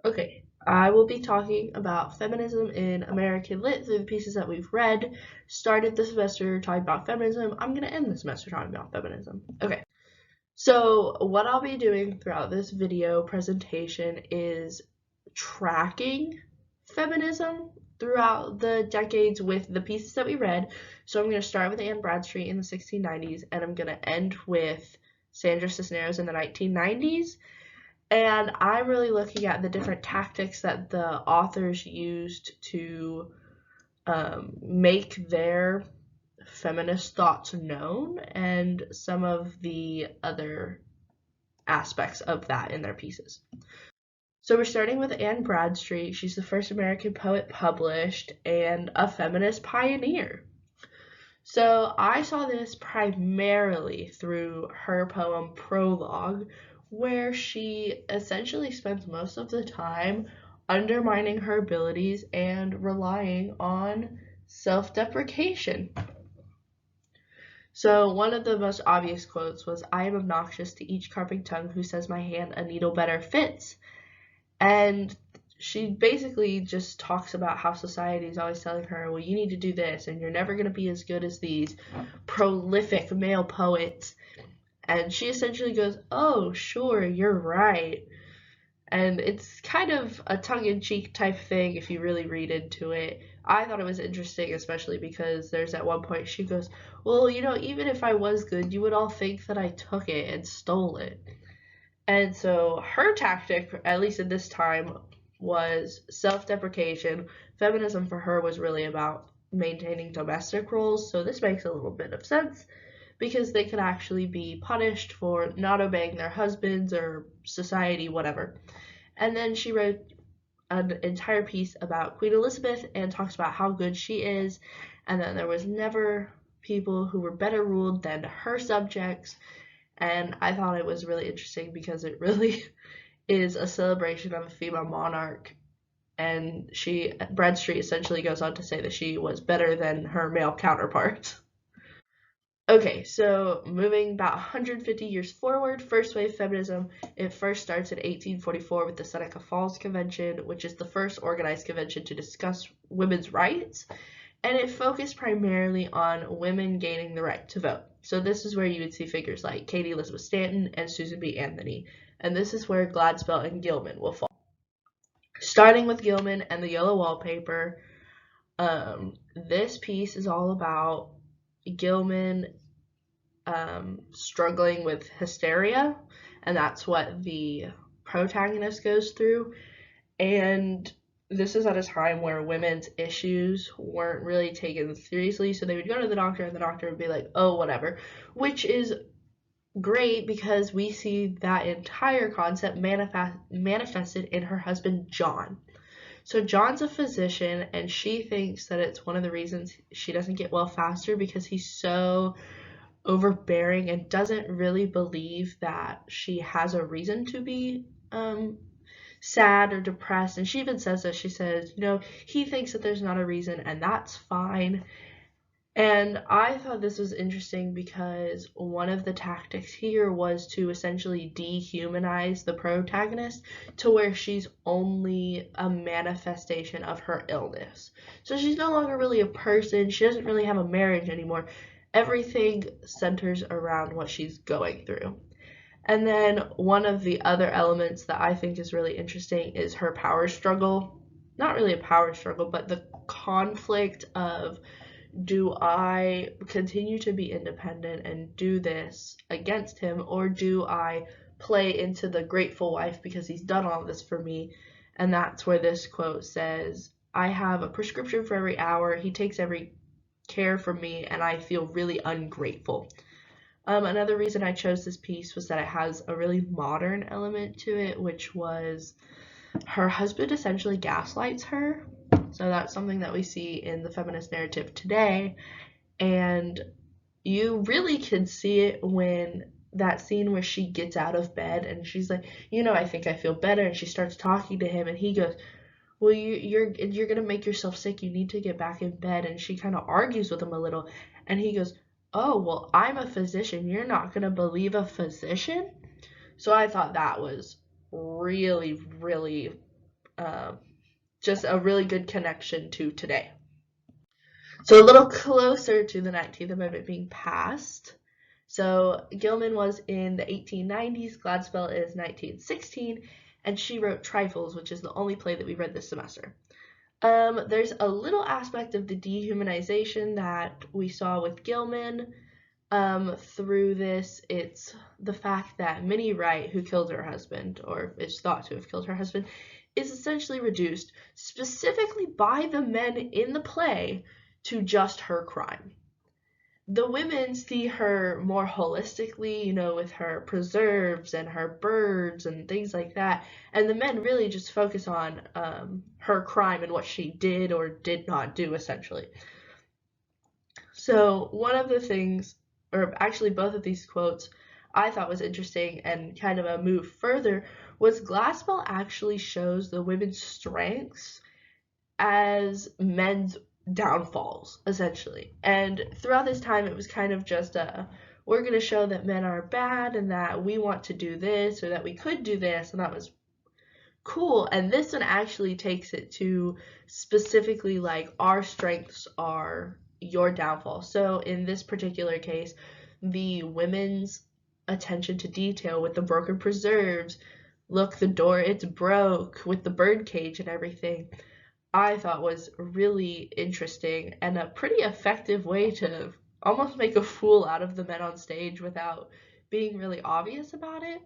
Okay, I will be talking about feminism in American Lit through the pieces that we've read. Started the semester talking about feminism. I'm going to end the semester talking about feminism. Okay, so what I'll be doing throughout this video presentation is tracking feminism throughout the decades with the pieces that we read. So I'm going to start with Anne Bradstreet in the 1690s, and I'm going to end with Sandra Cisneros in the 1990s. And I'm really looking at the different tactics that the authors used to make their feminist thoughts known and some of the other aspects of that in their pieces. So we're starting with Anne Bradstreet. She's the first American poet published and a feminist pioneer. So I saw this primarily through her poem Prologue, where she essentially spends most of the time undermining her abilities and relying on self-deprecation. So one of the most obvious quotes was, "I am obnoxious to each carping tongue who says my hand a needle better fits." And she basically just talks about how society is always telling her, well, you need to do this, and you're never going to be as good as these prolific male poets. And she essentially goes, oh, sure, you're right. And it's kind of a tongue-in-cheek type thing if you really read into it. I thought it was interesting, especially because there's at one point she goes, well, even if I was good, you would all think that I took it and stole it. And so her tactic, at least at this time, was self-deprecation. Feminism for her was really about maintaining domestic roles, so this makes a little bit of sense because they could actually be punished for not obeying their husbands or society, whatever. And then she wrote an entire piece about Queen Elizabeth and talks about how good she is, and that there was never people who were better ruled than her subjects. And I thought it was really interesting because it really is a celebration of a female monarch, and Bradstreet essentially goes on to say that she was better than her male counterparts. Okay, so moving about 150 years forward, first wave feminism, it first starts in 1844 with the Seneca Falls Convention, which is the first organized convention to discuss women's rights, and it focused primarily on women gaining the right to vote. So this is where you would see figures like Katie Elizabeth Stanton and Susan B. Anthony, and this is where Gladstone and Gilman will fall. Starting with Gilman and the Yellow Wallpaper, this piece is all about Gilman struggling with hysteria, and that's what the protagonist goes through. And this is at a time where women's issues weren't really taken seriously, so they would go to the doctor and the doctor would be like, oh, whatever, which is great because we see that entire concept manifested in her husband John. So John's a physician, and she thinks that it's one of the reasons she doesn't get well faster because he's so overbearing and doesn't really believe that she has a reason to be sad or depressed. And she even says that, she says, he thinks that there's not a reason, and that's fine. And I thought this was interesting because one of the tactics here was to essentially dehumanize the protagonist to where she's only a manifestation of her illness. So she's no longer really a person. She doesn't really have a marriage anymore. Everything centers around what she's going through. And then one of the other elements that I think is really interesting is her power struggle. Not really a power struggle, but the conflict of, do I continue to be independent and do this against him, or do I play into the grateful wife because he's done all this for me? And that's where this quote says, I have a prescription for every hour, he takes every care for me, and I feel really ungrateful. Another reason I chose this piece was that it has a really modern element to it, which was her husband essentially gaslights her. So that's something that we see in the feminist narrative today, and you really can see it when that scene where she gets out of bed and she's like, I think I feel better, and she starts talking to him and he goes, well, you're gonna make yourself sick, you need to get back in bed. And she kind of argues with him a little, and he goes, oh, well, I'm a physician, you're not gonna believe a physician? So I thought that was really, really just a really good connection to today. So a little closer to the 19th Amendment being passed. So Gilman was in the 1890s, Gladspell is 1916, and she wrote Trifles, which is the only play that we read this semester. There's a little aspect of the dehumanization that we saw with Gilman. Through this, it's the fact that Minnie Wright, who killed her husband, or is thought to have killed her husband, is essentially reduced specifically by the men in the play to just her crime. The women see her more holistically, with her preserves and her birds and things like that, and the men really just focus on her crime and what she did or did not do, essentially. So one of the things, or actually both of these quotes, I thought was interesting and kind of a move further, was Glaspell actually shows the women's strengths as men's downfalls, essentially. And throughout this time, it was kind of just we're going to show that men are bad and that we want to do this or that we could do this, and that was cool. And this one actually takes it to specifically like our strengths are your downfall. So in this particular case, the women's attention to detail with the broken preserves, look, the door, it's broke, with the bird cage and everything, I thought was really interesting and a pretty effective way to almost make a fool out of the men on stage without being really obvious about it.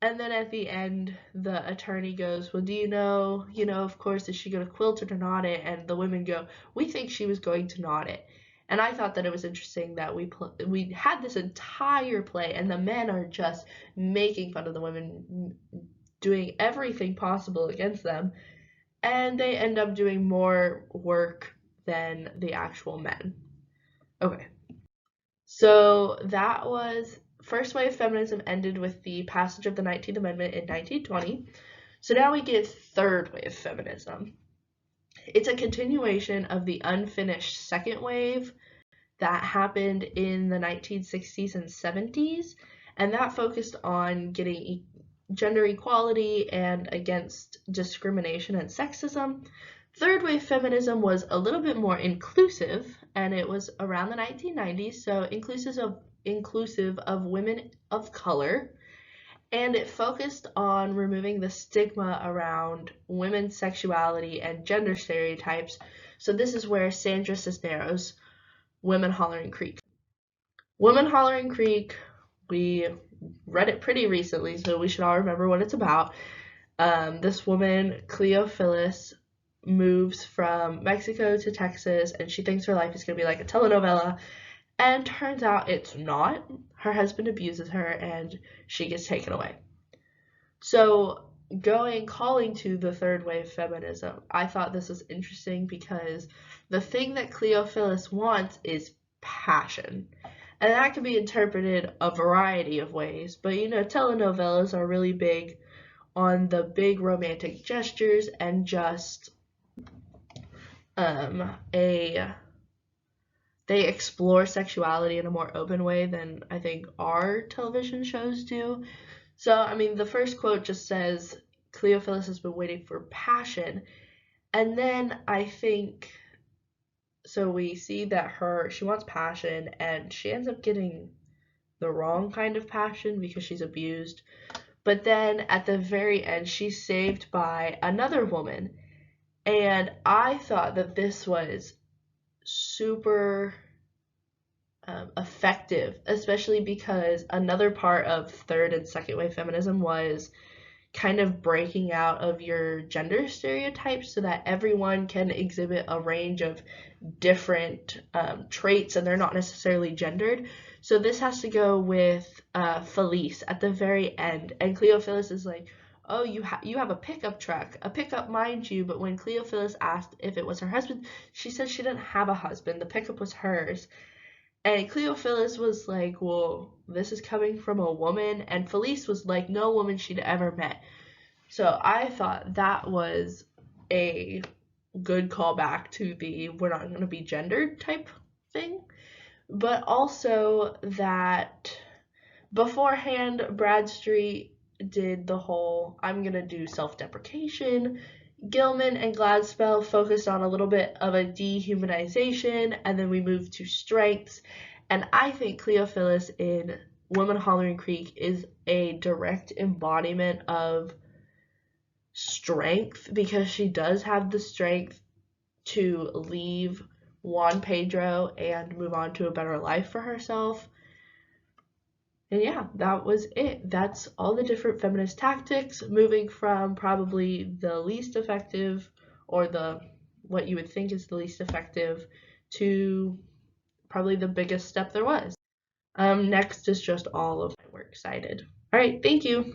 And then at the end, the attorney goes, well, do you know, of course, is she going to quilt it or knot it? And the women go, we think she was going to knot it. And I thought that it was interesting that we had this entire play and the men are just making fun of the women, doing everything possible against them. And they end up doing more work than the actual men. Okay. So that was first wave feminism ended with the passage of the 19th Amendment in 1920. So now we get third wave feminism. It's a continuation of the unfinished second wave that happened in the 1960s and 70s, and that focused on getting gender equality and against discrimination and sexism. Third wave feminism was a little bit more inclusive, and it was around the 1990s, so inclusive of women of color, and it focused on removing the stigma around women's sexuality and gender stereotypes. So this is where Sandra Cisneros' Women Hollering Creek. Women Hollering Creek, we read it pretty recently, so we should all remember what it's about. This woman, Cleo Phyllis, moves from Mexico to Texas, and she thinks her life is going to be like a telenovela, and turns out it's not. Her husband abuses her, and she gets taken away. So calling to the third wave feminism, I thought this was interesting because the thing that Cleo Phyllis wants is passion. And that can be interpreted a variety of ways, but telenovelas are really big on the big romantic gestures and just they explore sexuality in a more open way than I think our television shows do. So, I mean, the first quote just says, Cleo Phyllis has been waiting for passion. And then I think, so we see that she wants passion, and she ends up getting the wrong kind of passion because she's abused. But then at the very end, she's saved by another woman. And I thought that this was super effective, especially because another part of third and second wave feminism was kind of breaking out of your gender stereotypes so that everyone can exhibit a range of different traits and they're not necessarily gendered. So this has to go with Felice at the very end, and Cleo Phyllis is like, oh, you have a pickup truck, a pickup, mind you, but when Cleo Phyllis asked if it was her husband, she said she didn't have a husband, the pickup was hers. And Cleo Phyllis was like, well, this is coming from a woman, and Felice was like no woman she'd ever met. So I thought that was a good callback to the we're not going to be gendered type thing. But also that beforehand, Bradstreet did the whole I'm going to do self-deprecation, Gilman and Gladspell focused on a little bit of a dehumanization, and then we moved to strengths. And I think Cleo Phyllis in Women Hollering Creek is a direct embodiment of strength, because she does have the strength to leave Juan Pedro and move on to a better life for herself. And yeah, that was it. That's all the different feminist tactics, moving from probably the least effective, or the what you would think is the least effective, to probably the biggest step there was. Next is just all of my works cited. All right, thank you.